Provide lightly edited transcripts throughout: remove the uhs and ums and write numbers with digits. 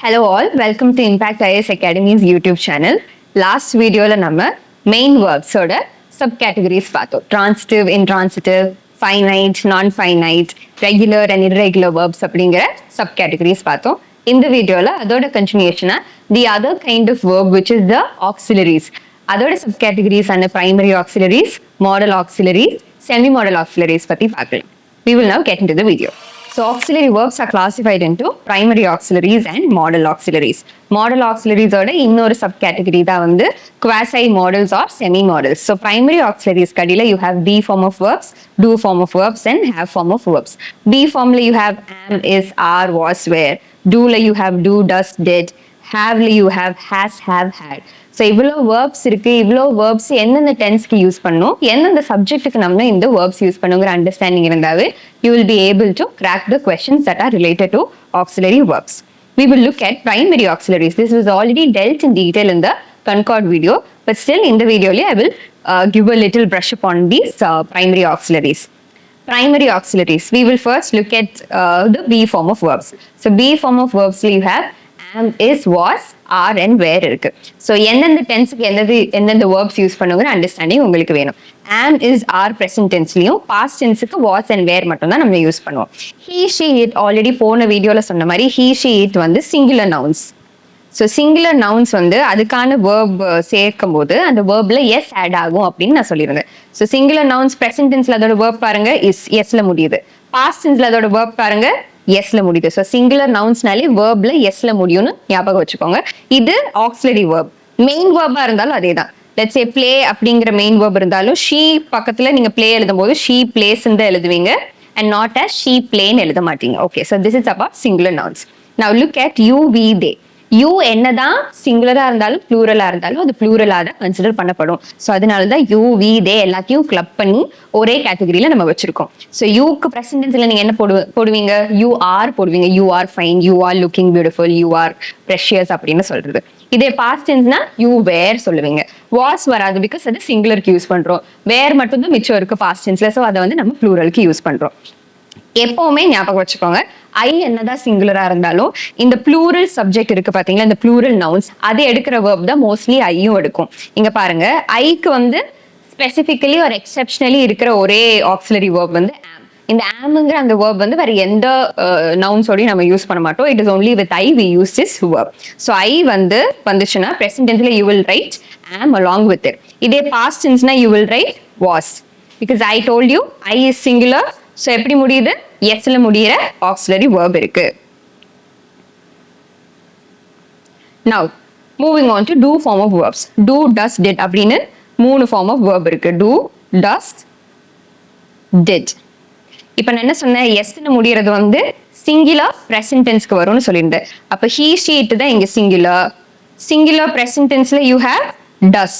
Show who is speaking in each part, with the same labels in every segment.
Speaker 1: Hello all, welcome to Impactiasacademy's YouTube channel. Last video la nama main verbs oda subcategories paathom. Transitive, intransitive, finite, non-finite, regular and irregular verbs அப்படிங்கிற subcategories paathom. In the video la adoda continuation the other kind of verb which is the auxiliaries. அதோட subcategories and primary auxiliaries, modal auxiliaries, semi-modal auxiliaries பத்தி பார்க்கலாம். We will now get into the video. So auxiliary verbs are classified into primary auxiliaries and modal auxiliaries. Modal auxiliaries oda இன்னொரு subcategory தான் வந்து quasi modals or semi modals. So primary auxiliaries கடியில you have be form of verbs, do form of verbs and have form of verbs. Be formல you have am, is, are, was, were. Do la you have do, does, did. Have la you have has, have, had. So இவ்வளோ verbs இருக்கு, இவ்வளோ verbs எந்தெந்த டென்ஸ்க்கு use பண்ணணும், எந்தெந்த சப்ஜெக்ட்டுக்கு நம்ம இந்த verbs use பண்ணுங்கிற அண்டர்ஸ்டாண்டிங் இருந்தாவே you will be able to crack the questions that R related to auxiliary verbs. We will look at primary auxiliaries. This was already dealt in detail in the Concord video, but still in the video I will give a little brush up on these primary auxiliaries. Primary auxiliaries. We will first look at the be form of verbs. So be form of verbs you have am, is, was, are and where இருக்கு. So எந்தெந்த டென்ஸுக்கு எந்தெந்த verbs use பண்ணுங்கிற understanding உங்களுக்கு வேணும். am, is, are present டென்ஸ்லையும் past டென்ஸுக்கு was and where மட்டும் தான் நம்ம யூஸ் பண்ணுவோம். he, she, it ஆல்ரெடி போன வீடியோல சொன்ன மாதிரி he, she, it வந்து singular nouns. So singular nouns வந்து அதுக்கான வேர்ப் சேர்க்கும் போது அந்த வேர்ப்ல எஸ் ஆட் ஆகும் அப்படின்னு நான் சொல்லியிருந்தேன். ஸோ சிங்குலர் நவுன்ஸ் பிரசன்ட் டென்ஸ்ல அதோட வேர்ப் பாருங்க இஸ் எஸ்ல முடியுது. பாஸ்ட் டென்ஸ்ல அதோட வேர்ப் பாருங்க எஸ்ல முடியுது. ஸோ சிங்குலர் நவுன்ஸ்னாலே வேர்ப்ல எஸ்ல முடியும்னு ஞாபகம் வச்சுக்கோங்க. இது ஆக்சிலரி வேர்ப். மெயின் வேர்பா இருந்தாலும் அதே தான். லெட்ஸ் சே ப்ளே அப்படிங்கிற மெயின் வேர்ப் இருந்தாலும் ஷீ பக்கத்துல நீங்க ப்ளே எழுதும் போது ஷீ பிளேஸ் தான் எழுதுவீங்க அண்ட் நாட் அஸ் ஷீ பிளேன்னு எழுத மாட்டீங்க. Okay, so this is about singular nouns. Now look at you, we, they. You என்னதான் சிங்குலரா இருந்தாலும் ப்ளூரலா இருந்தாலும் அது ப்ளூரலா தான் கன்சிடர் பண்ணப்படும். ஸோ அதனாலதான் யூ, வி, தே எல்லாத்தையும் கிளப் பண்ணி ஒரே கேட்டகரியில நம்ம வச்சிருக்கோம். ஸோ யூக்கு பிரசன்டென்ஸ்ல நீங்க என்ன போடுவீங்க? யூ ஆர் போடுவீங்க. You are fine, you are looking beautiful, you are precious அப்படின்னு சொல்றது. இதே பாஸ்ட் டென்ஸ்னா யூ வேர் சொல்லுவீங்க. வாஸ் வராது, பிகாஸ் அது சிங்குலருக்கு யூஸ் பண்றோம். வேர் மட்டும் தான் மிச்சம் இருக்கு பாஸ்ட் டென்ஸ்ல. ஸோ அதை வந்து நம்ம ப்ளூரலுக்கு யூஸ் பண்றோம். எப்பவுமே ஞாபகம் வச்சுக்கோங்க, ஐ என்னதான் சிங்குலரா இருந்தாலும் இந்த ப்ளூரல் சப்ஜெக்ட் இருக்கு பாத்தீங்களா, இந்த ப்ளூரல் நவுன்ஸ் அதை எடுக்கிற வேர்ப் தான் மோஸ்ட்லி ஐயும் எடுக்கும். இங்க பாருங்க, ஐக்கு வந்து ஸ்பெசிபிக்கலி ஒரு எக்ஸெப்ஷனலி இருக்கிற ஒரே ஆக்சிலரி வேர்ப் வந்து ஆம். இந்த ஆம்ங்கிற அந்த வேர்ப் வந்து வேற எந்த நவுன்ஸோடையும் நம்ம யூஸ் பண்ண மாட்டோம். It is only with I we use this verb. So I வந்து வந்துச்சுன்னா பிரசன்ட் டென்ஸ்ல you will write am along with it. இதே பாஸ்ட் டென்ஸ்னா you will write was, because I told you I is singular. So எப்படி முடியுது? எஸ்ல முடிகிற auxiliary verb இருக்கு. Now moving on to do form of verbs. Do, does, did அப்படின்னு 3 form of verb இருக்கு. Do, does, did. இப்போ நான் என்ன சொன்னேன், எஸ்ன்னு முடிகிறது வந்து சிங்குலர் பிரசன்ட் டென்ஸ்க்கு வரும்னு சொல்லியிருந்தேன். அப்போ he, she, it தான் இங்க சிங்குலர். சிங்குலர் பிரசன்ட் டென்ஸ்ல you have does.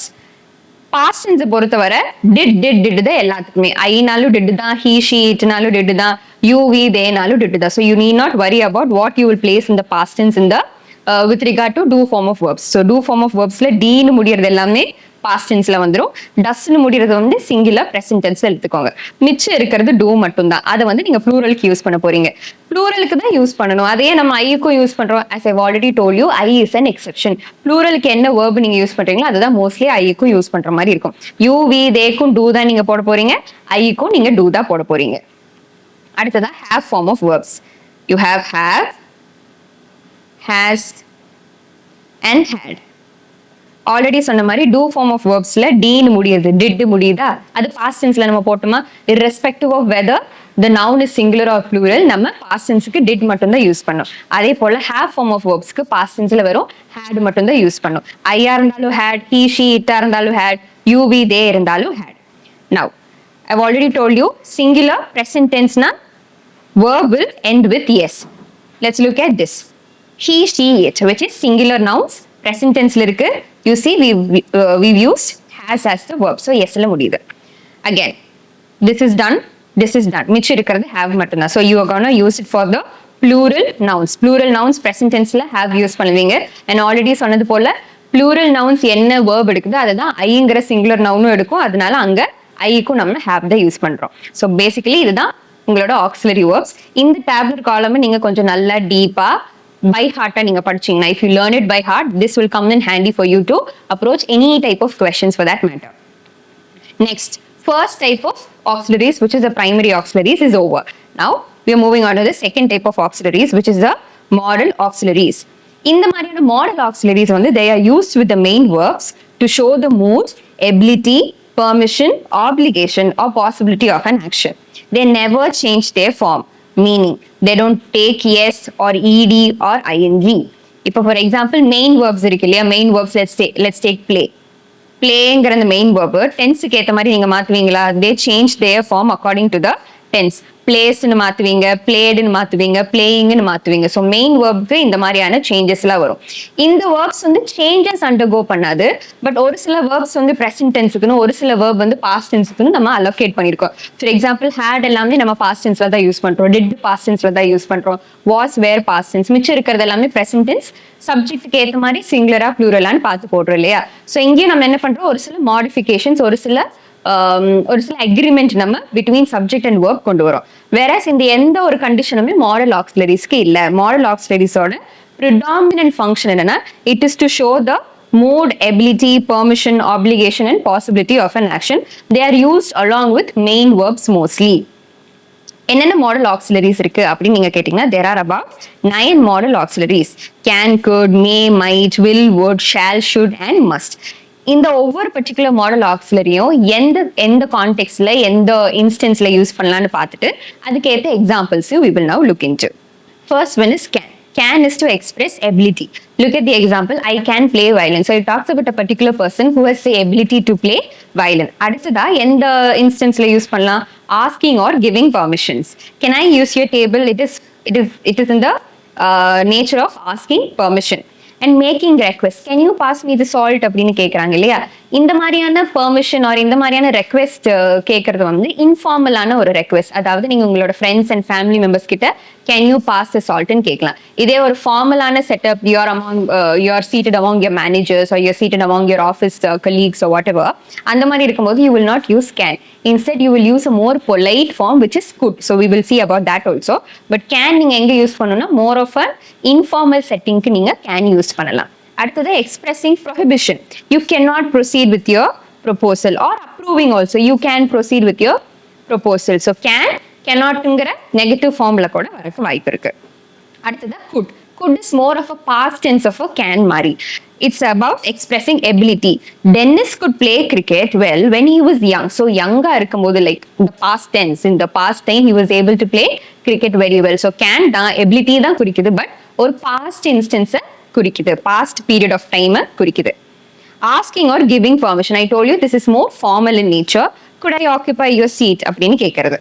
Speaker 1: பாஸ்ட் டென்ஸை பொறுத்தவரை டிட் தான் எல்லாத்துக்குமே. ஐனாலும் டிட் தான், ஹீ, ஷீ, இட்னாலும் டிட் தான், யூ, வி, தேனாலும் டிட் தான். So you need not worry about what you will place in the past tense in the with regard to do form of verbs. So do form of வேர்ப்ஸ்ல டீன்னு முடியறது எல்லாமே past டென்ஸ்ல வந்துடும். டஸ்ன்னு முடியறது வந்து singular present டென்ஸ்ல எடுத்துக்கோங்க. மிச்சம் இருக்கிறது டூ மட்டும் தான். அதை வந்து நீங்க ப்ளூரலுக்கு யூஸ் பண்ண போறீங்க. ப்ளூரலுக்கு தான் யூஸ் பண்ணணும். அதே நம்ம ஐக்கும் யூஸ் பண்றோம். as I've already told you, I is an exception. ப்ளூரலுக்கு என்ன வேர்ப் நீங்க யூஸ் பண்றீங்களோ அதுதான் மோஸ்ட்லி ஐக்கும் யூஸ் பண்ற மாதிரி இருக்கும். யூ, வி, தேக்கும் டூ தான் நீங்க போட போறீங்க. ஐக்கும் நீங்க டூ தான் போட போறீங்க. அடுத்ததா have form of verbs. You have, has and had. Already சொன்ன மாதிரி டூ ஃபார்ம் ஆஃப் வேர்ப்ஸ்ல டீன்னு முடியுது, டிட் முடியுதா, அது பாஸ்ட் டென்ஸ்ல நம்ம போட்டோமா, irrespective of whether the noun is singular or plural, நம்ம பாஸ்ட் டென்ஸ்க்கு டிட் மட்டும் தான் யூஸ் பண்ணோம். அதே போல have form of verbsக்கு பாஸ்ட் டென்ஸ்ல வெறும் had மட்டும் தான் யூஸ் பண்ணோம். ஐயா இருந்தாலும் had, he, she, it இருந்தாலும் had, you, we, they இருந்தாலும் had. Now I've already told you singular present tense na verb will end with yes. Let's look at this. He, she, it, which is singular nouns present tense la irukku. You see we've used has as the verb. So yes la mudiyudhu. Again, this is done, this is done. மிச்சம் இருக்கிறது have மட்டும் தான். So you are going to use it for the plural nouns. Plural nouns present tense la have use பண்ணுவீங்க. And already சொன்னது போல plural nouns என்ன verb எடுக்குதோ அதுதான் ஐங்கிற singular noun எடுக்கும். அதனால அங்க ஐக்கும் நம்ம have தான் யூஸ் பண்றோம். So basically இதுதான் உங்களோட auxiliary verbs. இந்த tabular column நீங்க கொஞ்சம் நல்லா டீப்பா by heart நீங்க படிச்சீங்கன்னா, if you learn it by heart, this will come in handy for you to approach any type of questions for that matter. Next, first type of auxiliaries, which is the primary auxiliaries, is over. Now we are moving on to the second type of auxiliaries, which is the modal auxiliaries. இந்த மாதிரியான modal auxiliaries வந்து they are used with the main verbs to show the mood, ability, permission, obligation or possibility of an action. They never change their form, meaning they don't take yes or ed or ing. இப்போ for example main verbs இருக்கு இல்லையா, main verbs let's take play. Playங்கிற அந்த main verb டென்ஸுக்கு ஏற்ற மாதிரி நீங்க மாத்துவீங்களா? they change their form according to the tense. பிளேஸ்ன்னு மாத்துவீங்க, பிளேடுன்னு மாத்துவீங்க, பிளேயிங்னு மாத்துவீங்க. ஸோ மெயின் வேர்ப்க்கு இந்த மாதிரியான சேஞ்சஸ்லாம் வரும். இந்த வேர்ப்ஸ் வந்து சேஞ்சஸ் அண்டர்கோ பண்ணாது. பட் ஒரு சில வேர்ப்ஸ் வந்து ப்ரெசன்ட் டென்ஸுக்குன்னு, ஒரு சில வேர்ப் வந்து பாஸ்ட் டென்ஸுக்குன்னு நம்ம அலோகேட் பண்ணியிருக்கோம். ஃபார் எக்ஸாம்பிள் ஹேட் எல்லாமே நம்ம பாஸ்ட் டென்ஸ்ல தான் யூஸ் பண்றோம், டிட் பாஸ்ட் டென்ஸ்ல தான் யூஸ் பண்றோம், வாஸ் வேர் பாஸ்ட் டென்ஸ், மிச்சம் இருக்கிறது எல்லாமே ப்ரெசன்ட் டென்ஸ். சப்ஜெக்ட்டுக்கு ஏற்ற மாதிரி சிங்குலரா ப்ளூரலான்னு பார்த்து போடுறோம் இல்லையா? ஸோ இங்கேயும் நம்ம என்ன பண்றோம், ஒரு சில மாடிஃபிகேஷன்ஸ், ஒரு சில அக்ரிமெண்ட் நம்ம பிட்வீன் சப்ஜெக்ட் அண்ட் வேர்ப் கொண்டு வரோம். வேறஸ் இந்த எந்த ஒரு கண்டிஷனுமே மாடல் ஆக்சிலரிஸ்க்கு இல்ல. மாடல் ஆக்சிலரிஸோட predominant function என்னன்னா, it is to show the mood, ability, permission, obligation and possibility of an action. They are used along with main verbs mostly. என்னென்ன model ஆக்சிலரிஸ் இருக்கு அப்படின்னு நீங்க கேட்டீங்கன்னா, there are about 9 model auxiliaries: can, could, may, might, will, would, shall, should and must. இந்த ஒவ்வொரு particular model ஆக்சிலரியும் எந்த கான்டெக்ட்ல எந்த இன்ஸ்டன்ஸ்ல use பண்ணலாம்னு பார்த்துட்டு அதுக்கேற்ற examples we will now look into. First one is can. Can is to express ability. Look at the example, I can play violin. So it talks about a particular person who has the ability to play violin. அடுத்ததா எந்த இன்ஸ்டன்ஸ்ல use பண்ணலாம்? Asking or giving permissions. Can I use your table? It is in the nature of asking permission. And making request. Can you pass me the salt அப்படின்னு கேட்குறாங்க இல்லையா? இந்த மாதிரியான permission R இந்த மாதிரியான ரெக்வெஸ்ட் கேட்கறது வந்து இன்ஃபார்மலான ஒரு ரெக்வெஸ்ட். அதாவது நீங்க உங்களோட ஃப்ரெண்ட்ஸ் அண்ட் ஃபேமிலி மெம்பர்ஸ் கிட்ட கேன் யூ பாஸ் த சால்ட்னு கேட்கலாம். இதே ஒரு ஃபார்மலான setup, you are seated among your managers or you are seated among your office colleagues or whatever, அந்த மாதிரி இருக்கும்போது you will not use can. Instead you will use a more polite form which is could. So we will see about that also. But can நீங்க எங்க use பண்ணனும்னா more of an informal setting க்கு நீங்க can use பண்ணலாம். அடுத்தது expressing prohibition. You cannot proceed with your proposal, or approving also. You can proceed with your proposal. So cannotங்கிற negative ஃபார்ம்ல கூட வரக்கு வாய்ப்பு இருக்கு. அடுத்தது could. Could is more of a past tense of a can மாதிரி. It's about expressing ability. Dennis could play cricket well when he was young. So young-ஆ இருக்கும்போது, like the past tense, in the past time he was able to play cricket very well. So can தான் ability தான் குறிக்குது, but ஒரு past instance குறிக்குது, past period of time குறிக்குது. Asking or giving permission. I told you this is more formal in nature. Could I occupy your seat அப்படின்னு கேட்கறது.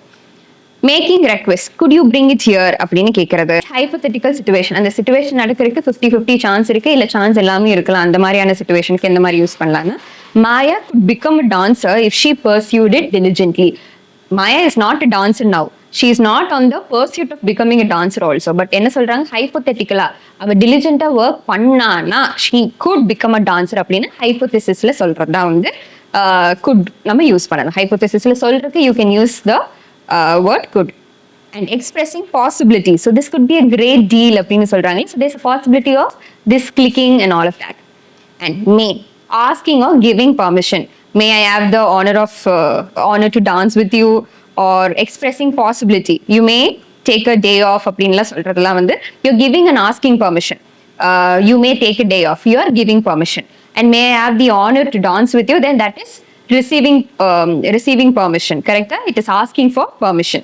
Speaker 1: Making request, good you bring it here அப்படின்னு கேட்கறது. Hypothetical situation, அந்த situation நடக்கிறதுக்கு 50-50 chance இருக்கு, இல்ல chance எல்லாமே இருக்கலாம். அந்த மாதிரியான சிச்சுவேஷனுக்கு எந்த மாதிரி யூஸ் பண்ணலாம்னா, மாயா could become a dancer if she pursued it diligently. Maya is not a dancer now. She is not on the pursuit of becoming a dancer also. But என்ன சொல்றாங்க, ஹைப்போதெட்டிக்கலா அவ diligent-ஆ ஒர்க் பண்ணானா she could become a dancer அப்படின்னு ஹைப்போதெசிஸ்ல சொல்றதா வந்து could நம்ம use பண்ணலாம். ஹைப்போதெசிஸ்ல சொல்றதுக்கு you can use the word could. And expressing possibility. So this could be a great deal அப்படின்னு சொல்றாங்க. So there's a possibility of this clicking and all of that. And may, asking or giving permission. May I have the honor to dance with you, or expressing possibility. You may take a day off அப்படின்லாம் சொல்றதெல்லாம் வந்து you're giving and asking permission. You may take a day off. You are giving permission. And may I have the honor to dance with you, then that is receiving permission. Correct? It is asking for permission.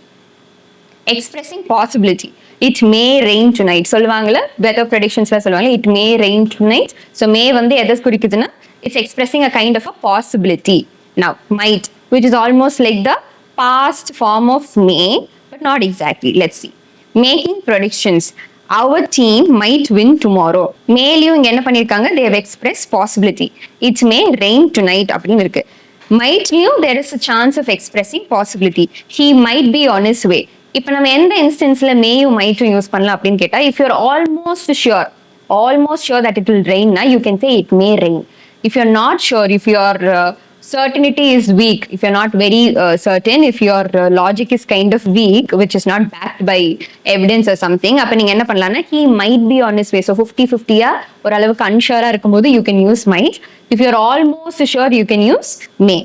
Speaker 1: Expressing possibility. It may rain tonight. சொல்லுவாங்கல, weather predictionsல சொல்லுவாங்க, it may rain tonight. So may வந்து எதை குறிக்குதுன்னா, it's expressing a kind of a possibility. Now might, which is almost like the past form of may, but not exactly. Let's see. Making predictions. Our team might win tomorrow. மேலையும் இங்க என்ன பண்ணிருக்காங்க, they have expressed possibility. It may rain tonight அப்படின்னு இருக்கு. Mightலையும் there is a chance of expressing possibility. He might be on his way. இப்போ நம்ம எந்த இன்ஸ்டன்ஸ்ல மேயும் மைட்டும் யூஸ் பண்ணலாம் அப்படின்னு கேட்டா, if you're almost sure that it will rain, you can say it may rain. If you're not sure, if you're certainty is weak. If you're not very certain, if your logic is kind of weak, which is not backed by evidence or something, அப்ப நீங்க என்ன பண்ணலாம்னா he might be on his way. So 50-50 ஒரு அளவுக்கு unsure இருக்கும்போது you can use might. If you're almost sure, you can use may.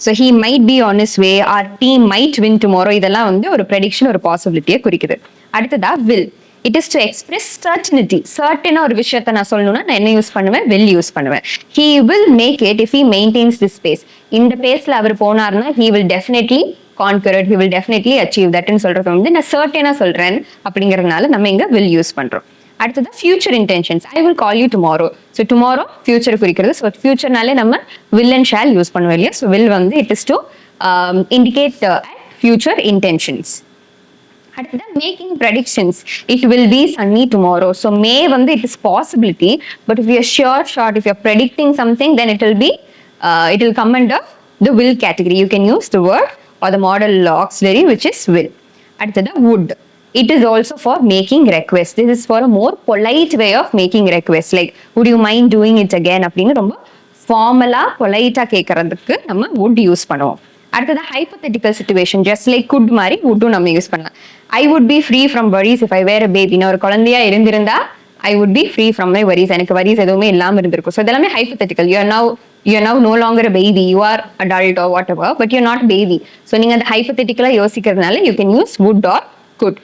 Speaker 1: So he might be on his way, our team might win tomorrow. இதெல்லாம் வந்து ஒரு prediction, ஒரு possibility குறிக்குது. அடுத்ததா will. It is to express certainty. Certain ஒரு விஷயத்தை நான் சொல்லணும்னா நான் என்ன யூஸ் பண்ணுவேன்? will யூஸ் பண்ணுவேன். He will make it if he maintains this pace. இந்த பேஸ்ல அவர் போனார்னா he will definitely conquer it. He will definitely achieve that ன்னு சொல்றது வந்து நான் certain சொல்றேன் அப்படிங்கறதுனால நம்ம இங்க will யூஸ் பண்றோம். அடுத்தது future intentions. I will call you tomorrow. So tomorrow future குறிக்கிறது. So futureனாலே நம்ம will and shall யூஸ் பண்ணுவோம் இல்லையா? So will வந்து it is to indicate future intentions. அடுத்தது making predictions. It will be sunny tomorrow. So may வந்து it is possibility, but if you are sure, if you are predicting something, then it will come under the will category. You can use the word or the modal auxiliary, which is will. அடுத்தது would. It is also for making requests. This is for a more polite way of making requests. Like, would you mind doing it again? அப்படின்னு ரொம்ப ஃபார்மலா பொலைட்டா கேட்கறதுக்கு நம்ம would use பண்ணுவோம். அடுத்தது hypothetical situation. Just like could மாதிரி would நம்ம use பண்ணலாம். I would be free from worries if I were a baby. நான் ஒரு குழந்தையா இருந்திருந்தா I would be free from my worries. எனக்கு worries எதுவுமே இல்லாம இருந்திருக்கும். So இதெல்லாமே hypothetical. You are now no longer a baby. You are adult or whatever, but you're not a baby. So நீங்க அந்த hypothetically யோசிக்கிறதுனால you can use would or could.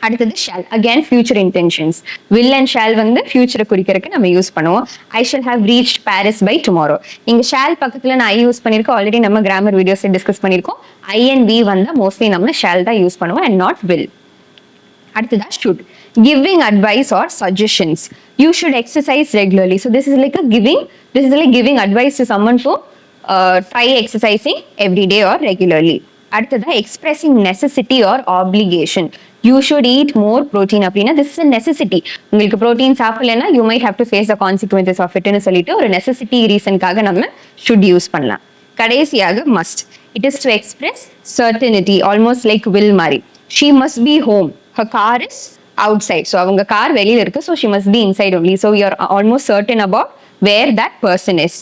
Speaker 1: அடுத்தது shall. Again, future intentions. Will and shall வந்து future குறிக்கிறதுக்கு நம்ம use பண்ணுவோம். I shall have reached Paris by tomorrow. இங்க shall பக்கத்துல நான் I use பண்ணிருக்கோம். ஆல்ரெடி நம்ம கிராமர் வீடியோஸ்ல டிஸ்கஸ் பண்ணிருக்கோம். I and we வந்து மோஸ்ட்லி நம்ம shall தான் யூஸ் பண்ணுவோம் and not will. அடுத்ததா should. Giving advice or suggestions. You should exercise regularly. So this is like giving advice to someone to try exercising every day or regularly. அடுத்ததா expressing necessity or obligation. You should eat more protein அப்படின்னா this is a necessity. உங்களுக்கு protein சாப்பிடலைன்னா you might have to face the consequences of it ன்னு சொல்லிட்டு ஒரு necessity reasonக்காக நம்ம should use பண்ணலாம். கடைசியாக must. It is to express certainty, almost like will மாதிரி. She must be home. Her car is outside. So அவங்க car வெளியில இருக்கு. So she must be inside only. So you are almost certain about where that person is.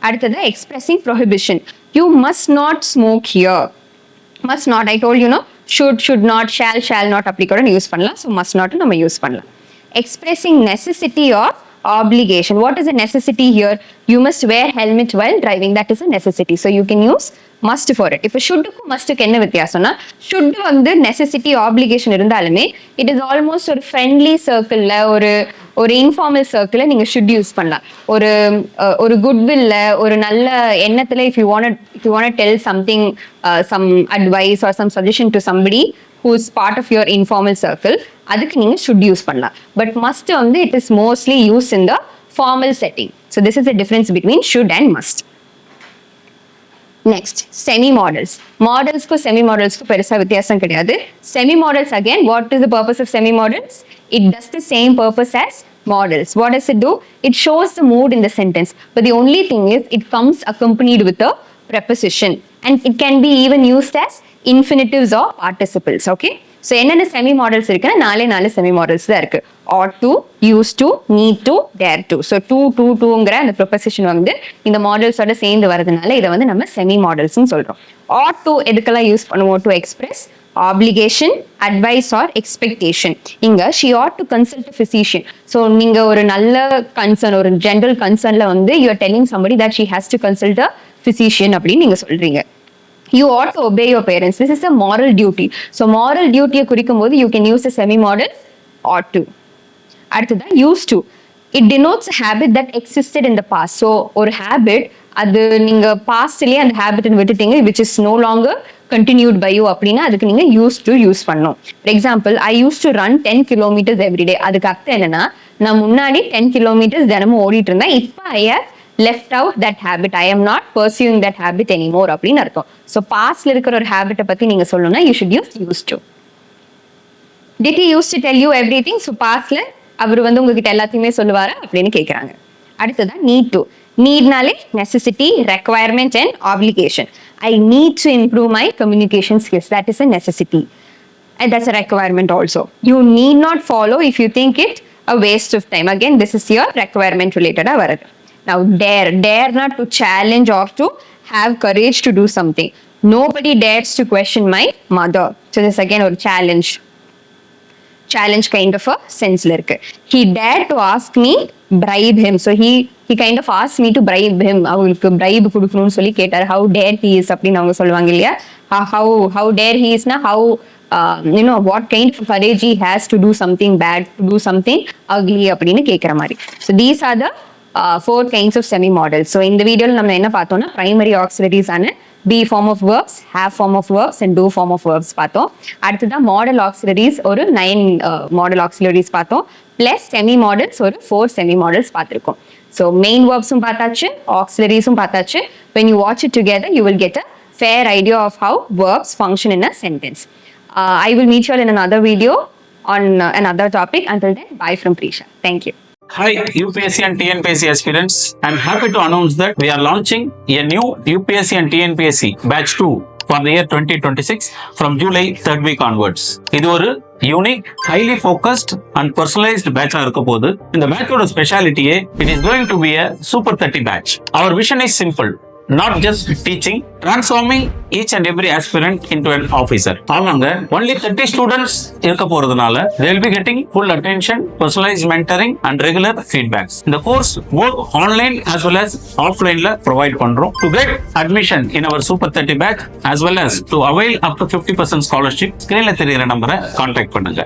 Speaker 1: அடுத்தது expressing prohibition. You must not smoke here. Must not, I told you, no, should not, shall not அப்படி கூட use பண்ணலாம். So must not நம்ம use பண்ணலாம். Expressing necessity or obligation. What is a necessity here? You must wear helmet while driving. That is a necessity. So you can use must for it. இப்போ ஷுட்டுக்கும் மஸ்ட்டுக்கு என்ன வித்தியாசம்னா should வந்து necessity application இருந்தாலுமே it is almost ஒரு friendly சர்க்கிள்ல ஒரு informal சர்க்கிள்ல நீங்க should use பண்ணலாம். ஒரு குட்வில்ல ஒரு நல்ல எண்ணத்துல if you want to tell something, some advice or some suggestion to somebody who is part of your informal circle, அதுக்கு நீங்க should யூஸ் பண்ணலாம். பட் must வந்து it is mostly used in the formal setting. So this is the difference between should and must. Next, semi-modals. Modalsku semi-modalsku பெருசா வித்தியாசம் கிடையாது. Semi-modals again, what is the purpose of semi-modals? It does the same purpose as modals. What does it do? It shows the mood in the sentence. But the only thing is it comes accompanied with a preposition. And it can be even used as infinitives or participles. Okay? So என்னென்ன semi models இருக்குன்னா நாலு semi models தான் இருக்கு. ought to, used to, need to, dare to. So ங்கிற அந்த proposition வந்து இந்த மாடல்ஸோட சேர்ந்து வரதுனால இதை வந்து நம்ம செமி மாடல்ஸ்னு சொல்றோம். ought to எதுக்கெல்லாம் யூஸ் பண்ணுவோம்? to express obligation, advice or expectation. இங்க she ought to consult a physician. So நீங்க ஒரு நல்ல கன்சர்ன், ஒரு ஜெனரல் கன்சர்ன்ல வந்து you are telling somebody that she has to consult a physician அப்படின்னு நீங்க சொல்றீங்க. You ought to obey your parents. This is a moral duty. So moral duty குறிக்கும்போது you can use a semi-modal ought to. அடுத்ததா used to. It denotes a habit that existed in the past. So ஒரு habit அது நீங்க பாஸ்ட்லயே அந்த habit விட்டுட்டீங்க, which is no longer continued by you அப்படின்னா அதுக்கு நீங்க used to use பண்ணணும். For example, I used to run 10 kilometers every day. அதுக்கு அர்த்தம் என்னன்னா நான் முன்னாடி 10 kilometers தினமும் ஓடிட்டு இருந்தேன். இப்போ I have left out that habit. I am not pursuing that habit anymore அப்படின்னு அர்த்தம். So pastல இருக்கிற ஒரு ஹேபிட்டை பத்தி நீங்க சொல்லணும்னா you should use used to. Did he used to tell you everything? So pastல அவர் வந்து உங்ககிட்ட எல்லாத்தையுமே சொல்லுவாரா அப்படின்னு கேட்கறாங்க. அடுத்ததா need to. Needனாலே necessity, requirement and obligation. I need to improve my communication skills. That is a necessity. And that's a requirement also. You need not follow if you think it a waste of time. Again, this is your requirement related. Now, dare not to challenge or to have courage to do something. Nobody dares to question my mother. So this again a challenge kind of a sense la irukku. He dared to ask me bribe him. So he kind of asked me to bribe him. அவங்களுக்கு bribe கொடுக்கணும்னு சொல்லி கேட்டார். How dare he is அப்படின்னு அவங்க சொல்லுவாங்க இல்லையா? How dare he is na how what kind of courage he has to do something bad, to do something ugly அப்படின்னு கேட்குற மாதிரி. So these are the 4 kinds of semi-models. So இந்த வீடியோல நம்ம என்ன பார்த்தோம்னா primary auxiliaries ஆன be form of verbs, have form of verbs and do form of verbs பார்த்தோம். அடுத்ததான் model auxiliaries ஒரு 9 model auxiliaries பார்த்தோம். plus semi-models ஒரு 4 semi-models பார்த்திருக்கோம். So main verbs-உம் பார்த்தாச்சு, auxiliaries-உம் பார்த்தாச்சு. When you watch it together, you will get a fair idea of how verbs function in a sentence. I will meet you all in another video on another topic. Until then, bye from Prisha. Thank you.
Speaker 2: Hi UPSC and TNPSC aspirants. I'm happy to announce that we are launching a new UPSC and TNPSC batch 2 for the year 2026 from July 3rd week onwards. இது ஒரு unique, highly focused and personalized batch இருக்க போகுது. இந்த batch-ஓட ஸ்பெஷாலிட்டியே it is going to be a super 30 batch. Our vision is simple. Not just teaching, transforming each and every aspirant into an officer. ஆமாங்க, only 30 students இருக்க போறதுனால they will be getting full attention, personalized mentoring and regular feedbacks. இந்த course both online as well as offline ல provide பண்றோம். To get admission in our super 30 batch as well as to avail up to 50% scholarship, screenல தெரியுற நம்பரை contact பண்ணுங்க.